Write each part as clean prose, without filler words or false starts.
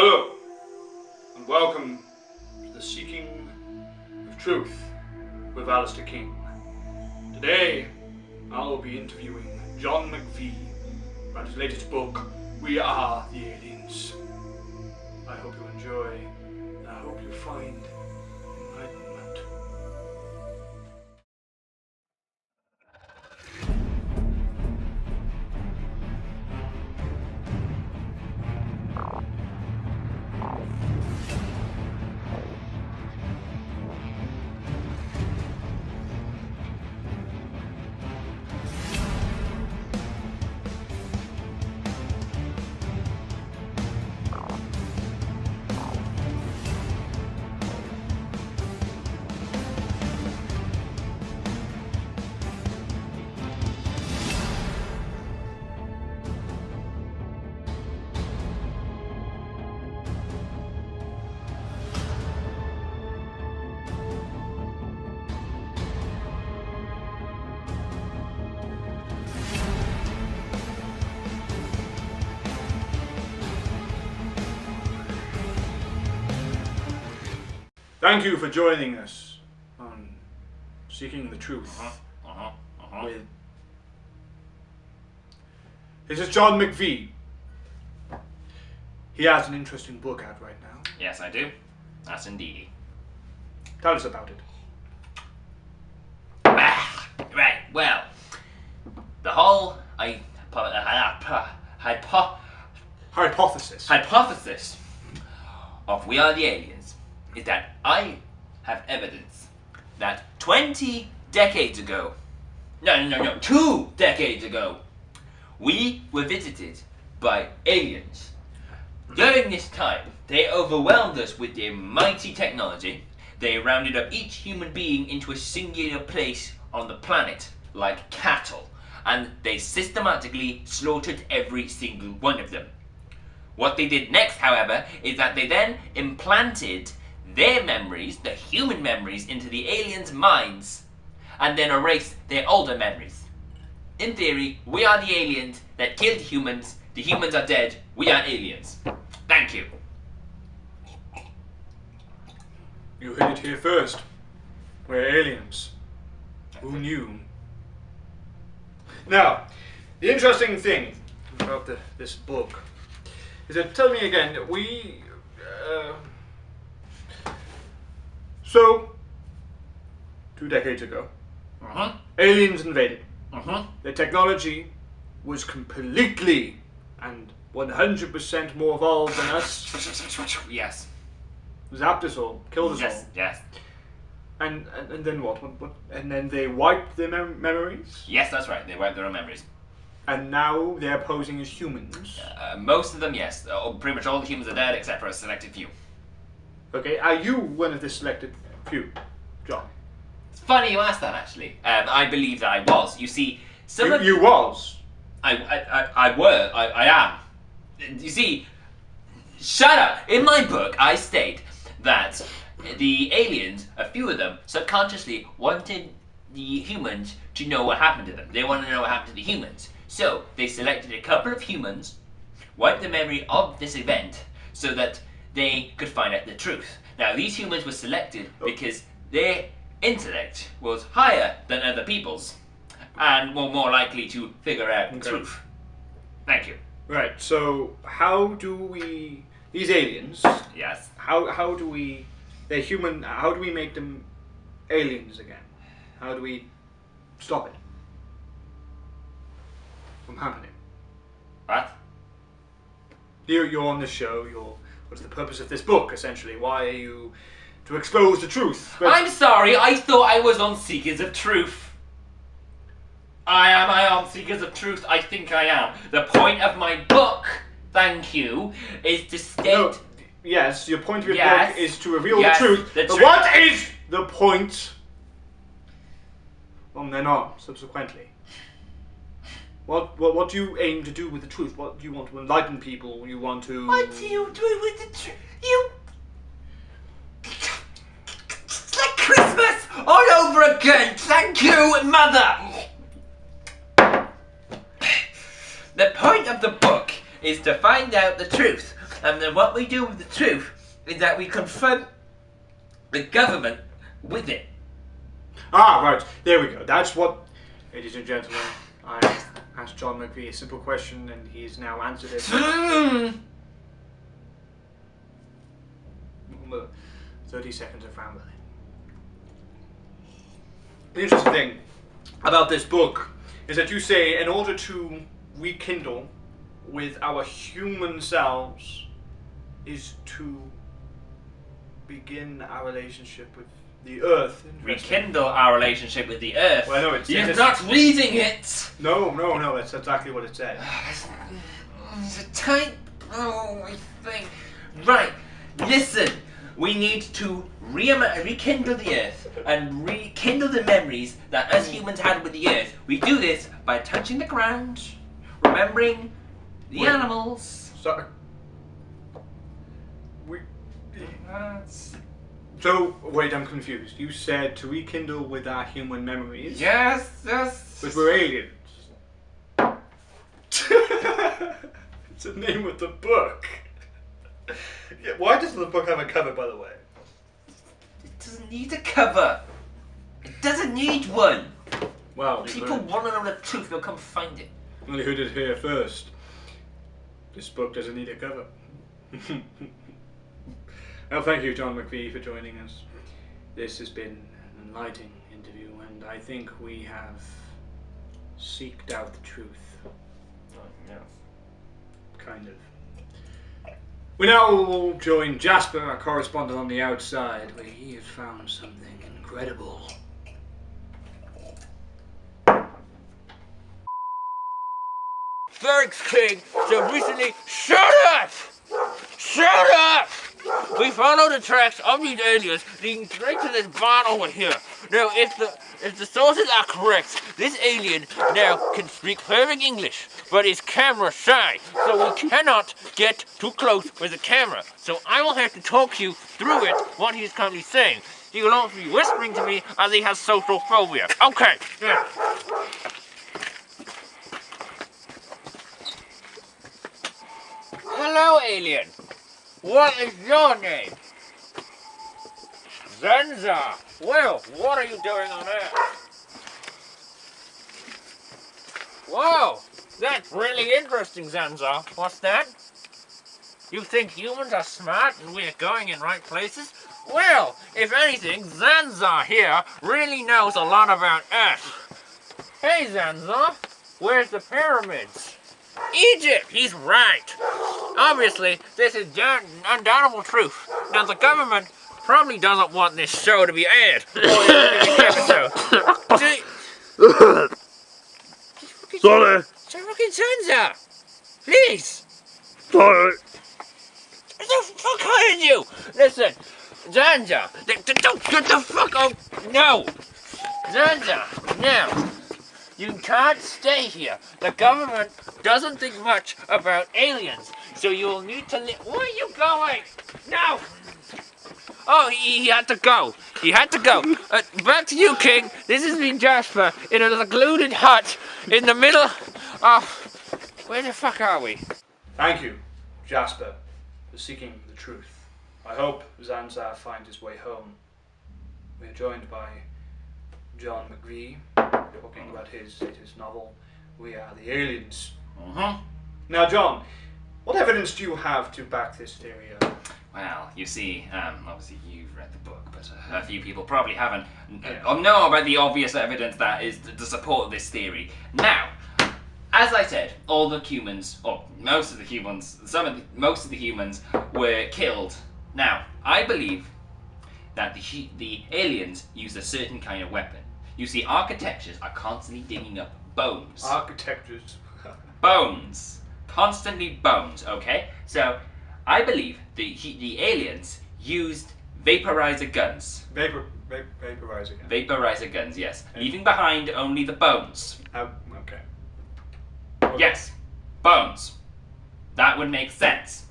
Hello, and welcome to the Seeking of Truth with Alister King. Today, I'll be interviewing John McVee about his latest book, We Are the Aliens. I hope you enjoy, and I hope you find enlightenment. Thank you for joining us on Seeking the Truth. With This is John McVee. He has an interesting book out right now. Yes, I do. That's indeedy. Tell us about it. Right, well, the whole hypothesis of We Are the Aliens is that I have evidence that 20 decades ago, 2 decades ago, we were visited by aliens. During this time, they overwhelmed us with their mighty technology. They rounded up each human being into a singular place on the planet, like cattle, and they systematically slaughtered every single one of them. What they did next, however, is that they then implanted their memories, the human memories, into the aliens' minds, and then erased their older memories. In theory, we are the aliens that killed humans. The humans are dead. We are aliens. Thank you. You heard it here first. We're aliens. Who knew? Now, the interesting thing about this book is that, tell me again, so, 2 decades ago, aliens invaded. Their technology was completely and 100% more evolved than us. Yes. Zapped us all, killed us all. Yes. And then what? And then they wiped their memories? Yes, that's right. They wiped their own memories. And now they're posing as humans? Most of them, yes. Pretty much all the humans are dead except for a selected few. Okay, are you one of the selected few, John? It's funny you asked that, actually. I believe that I was. You see, You was? I am. You see, shut up! In my book, I state that the aliens, a few of them, subconsciously wanted the humans to know what happened to them. They wanted to know what happened to the humans. So, they selected a couple of humans, wiped the memory of this event, so that they could find out the truth. Now, these humans were selected because their intellect was higher than other people's, and were more likely to figure out the truth. Thank you. Right, so how do we... These aliens... Yes. How do we... They're human... How do we make them aliens again? How do we stop it from happening? What? You're on this show, what's the purpose of this book, essentially? Why are you... To expose the truth. But I'm sorry, I thought I was on Seekers of Truth. Am I on Seekers of Truth? I think I am. The point of my book, thank you, is to state... No, yes, your point of your book is to reveal the truth. The But truth. what is the point? Well, then on, subsequently. What do you aim to do with the truth? What do you want to enlighten people? You want to... What do you do with the truth? You... It's like Christmas all over again. Thank you, Mother. The point of the book is to find out the truth. And then what we do with the truth is that we confront the government with it. Ah, right. There we go. That's what, ladies and gentlemen, I asked John McVee a simple question and he's now answered it. 30 seconds of rambling. The interesting thing about this book is that you say in order to rekindle with our human selves is to begin our relationship with the earth. Rekindle our relationship with the earth. Well, I know it's... You're not reading it! No, that's exactly what it said. It's a typo, I think. Right, listen. We need to rekindle the earth and rekindle the memories that us humans had with the earth. We do this by touching the ground, remembering the animals. So, so, wait, I'm confused. You said to rekindle with our human memories. Yes. But we're aliens. It's the name of the book. Yeah, why doesn't the book have a cover, by the way? It doesn't need a cover. It doesn't need one. Well, people want to know the truth, they'll come find it. Well, you heard it here first. This book doesn't need a cover. Well, thank you, John McVee, for joining us. This has been an enlightening interview, and I think we have seeked out the truth. Oh, yeah. Kind of. We now will join Jasper, our correspondent on the outside, where he has found something incredible. Thanks, King. So recently, shut up! Shut up! We followed the tracks of these aliens leading straight to this barn over here. Now, if the sources are correct, this alien now can speak perfect English, but is camera shy, so we cannot get too close with the camera. So I will have to talk you through it, what he's currently saying. He will also be whispering to me as he has social phobia. Okay. Yeah. Hello, alien. What is your name? Zanza. Well, what are you doing on Earth? Whoa, that's really interesting, Zanza. What's that? You think humans are smart and we're going in right places? Well, if anything, Zanza here really knows a lot about Earth. Hey, Zanza, where's the pyramids? Egypt! He's right. Obviously, this is undoubtable truth. Now, the government probably doesn't want this show to be aired. Sorry. So fucking Zanza! Please! Sorry. What the fuck hired you? Listen, Zanza, don't get the fuck out! No! Zanza, now, you can't stay here. The government doesn't think much about aliens, so you'll need to Where are you going? No! Oh, he had to go. He had to go. Back to you, King. This has been Jasper in a secluded hut in the middle of... Where the fuck are we? Thank you, Jasper, for seeking the truth. I hope Zanza finds his way home. We're joined by John McGree, talking about his latest novel, We Are the Aliens. Now, John, what evidence do you have to back this theory up? Well, you see, obviously you've read the book, but a few people probably haven't or know about the obvious evidence that is to support this theory. Now, as I said, all the humans, or most of the humans, most of the humans were killed. Now, I believe that the aliens use a certain kind of weapon. You see, architectures are constantly digging up bones. Architectures. Bones. Constantly bones, okay? So, I believe the aliens used vaporizer guns. Vaporizer guns. Vaporizer guns, yes. Leaving behind only the bones. Okay. Yes, bones. That would make sense.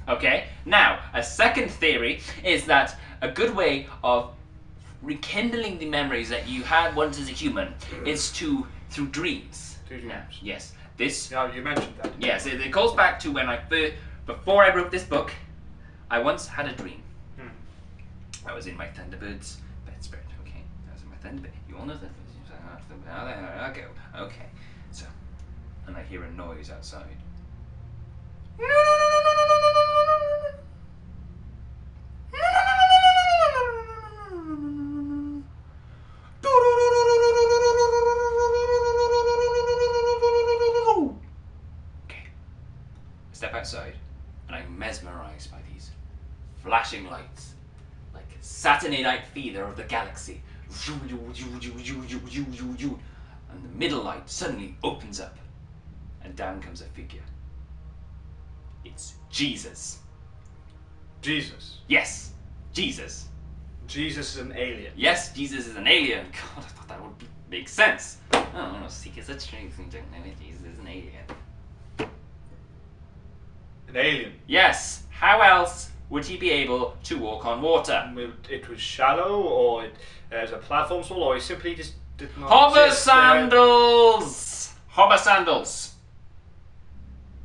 Okay? Now, a second theory is that a good way of rekindling the memories that you had once as a human is through dreams. Through dreams. Now, yes. This... Now, you mentioned that. Yes, it goes back to when I before I wrote this book, I once had a dream. Hmm. I was in my Thunderbird's bedspread, okay? I was in my Thunderbird. You all know Thunderbirds. I'll go. Okay. So, and I hear a noise outside. Okay. I step outside, and I'm mesmerized by these flashing lights, like Saturday Night Fever of the galaxy. And the middle light suddenly opens up, and down comes a figure. It's Jesus. Jesus. Yes, Jesus. Jesus is an alien. Yes, Jesus is an alien. God, I thought that would make sense. Oh, no, seekers of truth and don't know it. Jesus is an alien. An alien. Yes, how else would he be able to walk on water? It was shallow, or it has a platform small, or he simply just did not Hover exist. sandals! Hover sandals.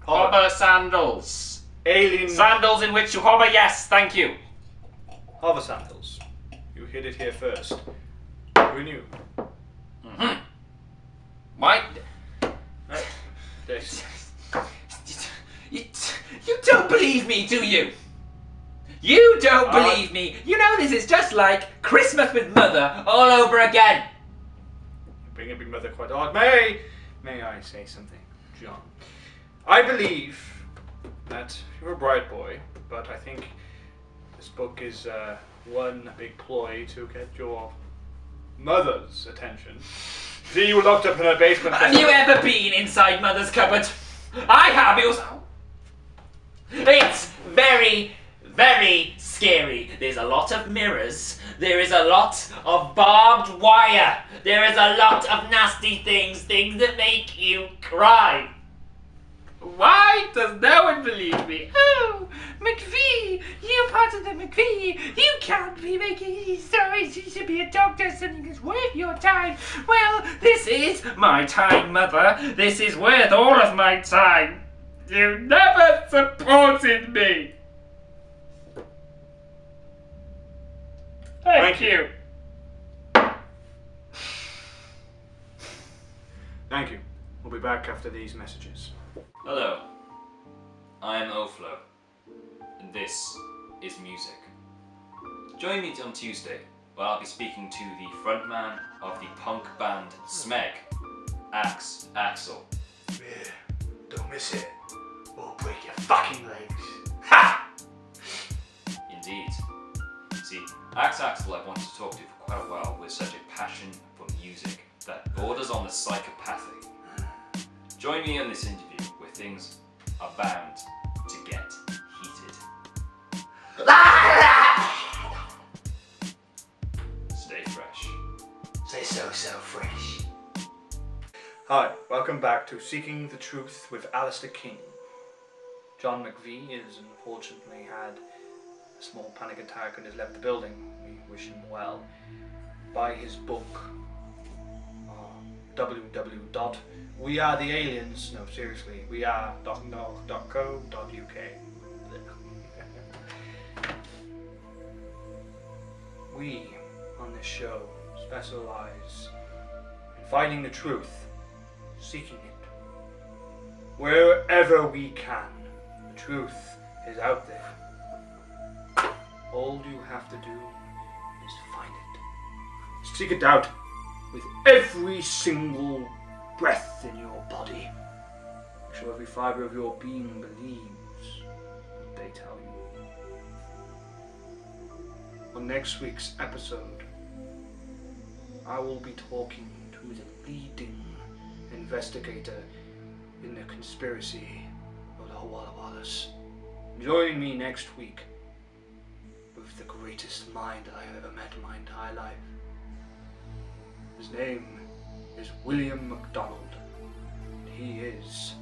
Hover. Hover sandals. Alien Sandals in which you hover, yes, thank you. hover sandals. You hit it here first. Who knew? Mm-hmm. Why? Right. This. You don't believe me, do you? You don't believe me. You know this is just like Christmas with Mother all over again. Bring up your mother quite hard. May I say something, John? I believe that you're a bright boy, but I think this book is one big ploy to get your mother's attention. See, you were locked up in her basement. Have you ever been inside Mother's cupboard? I have. It's very, very scary. There's a lot of mirrors. There is a lot of barbed wire. There is a lot of nasty things that make you cry. Why does no one believe me? Oh, McVee, you're part of the McGree. You can't be making these stories. You should be a doctor, something that's worth your time. Well, this is my time, Mother. This is worth all of my time. You never supported me. Thank you. Thank you. We'll be back after these messages. Hello, I am Ovlo, and this is music. Join me on Tuesday, where I'll be speaking to the frontman of the punk band Smeg, Axel. Yeah, don't miss it. We'll break your fucking legs. Ha! Indeed. See, Axel I've wanted to talk to for quite a while with such a passion for music that borders on the psychopathic. Join me in this interview where things are bound to get heated. Stay fresh. Stay so fresh. Hi, welcome back to Seeking the Truth with Alister King. John McVee has unfortunately had a small panic attack and has left the building. We wish him well. Buy his book, www.wearethealiens, no seriously, weare.co.uk. We, on this show, specialize in finding the truth, seeking it, wherever we can. The truth is out there. All you have to do is find it. Seek it out with every single breath in your body. Make sure every fiber of your being believes what they tell you. On next week's episode, I will be talking to the leading investigator in the conspiracy of the Walla Wallas. Join me next week with the greatest mind that I have ever met in my entire life. His name is William MacDonald. He has